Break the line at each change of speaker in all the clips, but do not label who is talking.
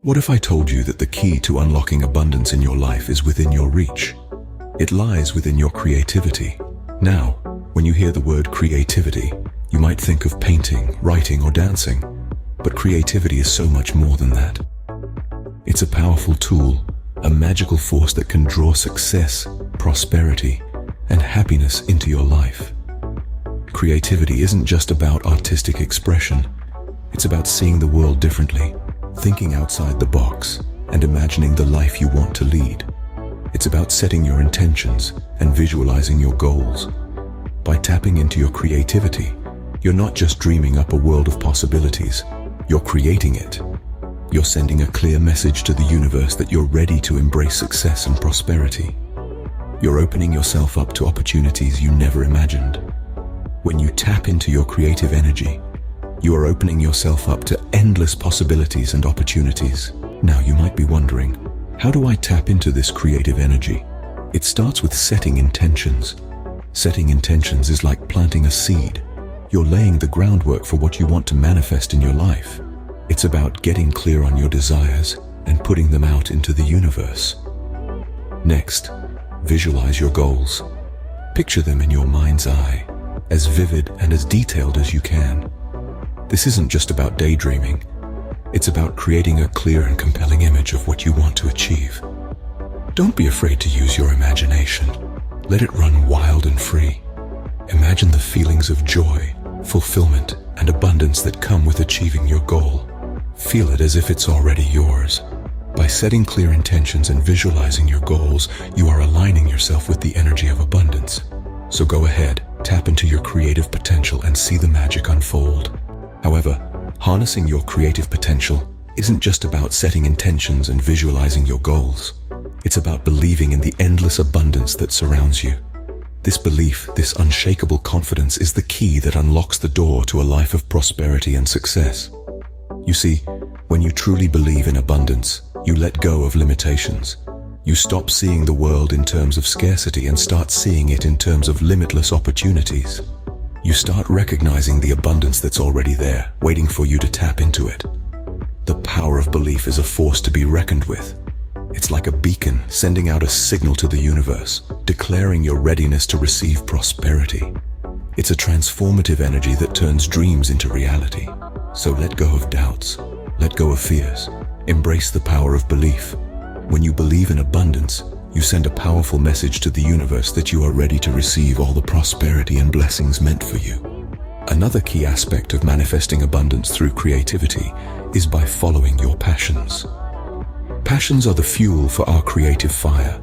What if I told you that the key to unlocking abundance in your life is within your reach? It lies within your creativity. Now, when you hear the word creativity, you might think of painting, writing, or dancing. But creativity is so much more than that. It's a powerful tool, a magical force that can draw success, prosperity, and happiness into your life. Creativity isn't just about artistic expression. It's about seeing the world differently, thinking outside the box, and imagining the life you want to lead. It's about setting your intentions and visualizing your goals. By tapping into your creativity, you're not just dreaming up a world of possibilities, you're creating it. You're sending a clear message to the universe that you're ready to embrace success and prosperity. You're opening yourself up to opportunities you never imagined. When you tap into your creative energy, you are opening yourself up to endless possibilities and opportunities. Now you might be wondering, how do I tap into this creative energy? It starts with setting intentions. Setting intentions is like planting a seed. You're laying the groundwork for what you want to manifest in your life. It's about getting clear on your desires and putting them out into the universe. Next, visualize your goals. Picture them in your mind's eye, as vivid and as detailed as you can. This isn't just about daydreaming. It's about creating a clear and compelling image of what you want to achieve. Don't be afraid to use your imagination. Let it run wild and free. Imagine the feelings of joy, fulfillment, and abundance that come with achieving your goal. Feel it as if it's already yours. By setting clear intentions and visualizing your goals, you are aligning yourself with the energy of abundance. So go ahead, tap into your creative potential and see the magic unfold. However, harnessing your creative potential isn't just about setting intentions and visualizing your goals. It's about believing in the endless abundance that surrounds you. This belief, this unshakable confidence, is the key that unlocks the door to a life of prosperity and success. You see, when you truly believe in abundance, you let go of limitations. You stop seeing the world in terms of scarcity and start seeing it in terms of limitless opportunities. You start recognizing the abundance that's already there, waiting for you to tap into it. The power of belief is a force to be reckoned with. It's like a beacon sending out a signal to the universe, declaring your readiness to receive prosperity. It's a transformative energy that turns dreams into reality. So let go of doubts, let go of fears, embrace the power of belief. When you believe in abundance, you send a powerful message to the universe that you are ready to receive all the prosperity and blessings meant for you. Another key aspect of manifesting abundance through creativity is by following your passions. Passions are the fuel for our creative fire.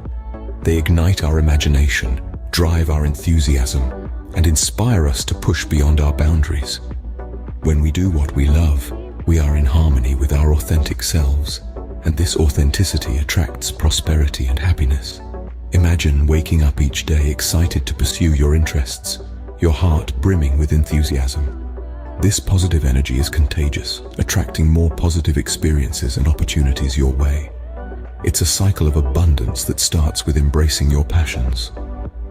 They ignite our imagination, drive our enthusiasm, and inspire us to push beyond our boundaries. When we do what we love, we are in harmony with our authentic selves. And this authenticity attracts prosperity and happiness. Imagine waking up each day excited to pursue your interests, your heart brimming with enthusiasm. This positive energy is contagious, attracting more positive experiences and opportunities your way. It's a cycle of abundance that starts with embracing your passions.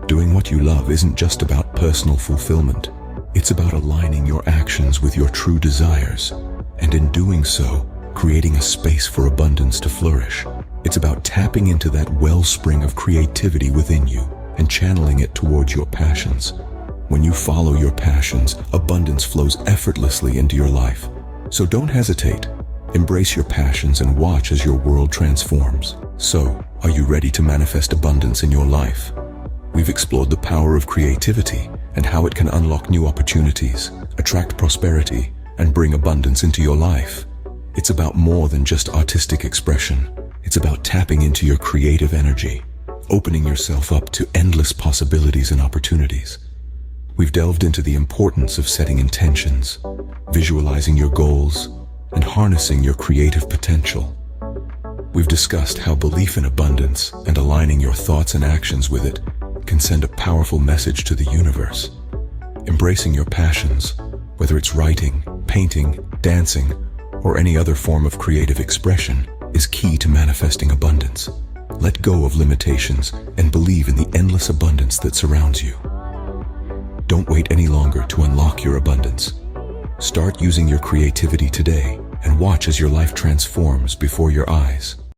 Doing what you love isn't just about personal fulfillment. It's about aligning your actions with your true desires, and in doing so, creating a space for abundance to flourish. It's about tapping into that wellspring of creativity within you and channeling it towards your passions. When you follow your passions, abundance flows effortlessly into your life. So don't hesitate. Embrace your passions and watch as your world transforms. So, are you ready to manifest abundance in your life? We've explored the power of creativity and how it can unlock new opportunities, attract prosperity, and bring abundance into your life. It's about more than just artistic expression. It's about tapping into your creative energy, opening yourself up to endless possibilities and opportunities. We've delved into the importance of setting intentions, visualizing your goals, and harnessing your creative potential. We've discussed how belief in abundance and aligning your thoughts and actions with it can send a powerful message to the universe. Embracing your passions, whether it's writing, painting, dancing, or any other form of creative expression, is key to manifesting abundance. Let go of limitations and believe in the endless abundance that surrounds you. Don't wait any longer to unlock your abundance. Start using your creativity today and watch as your life transforms before your eyes.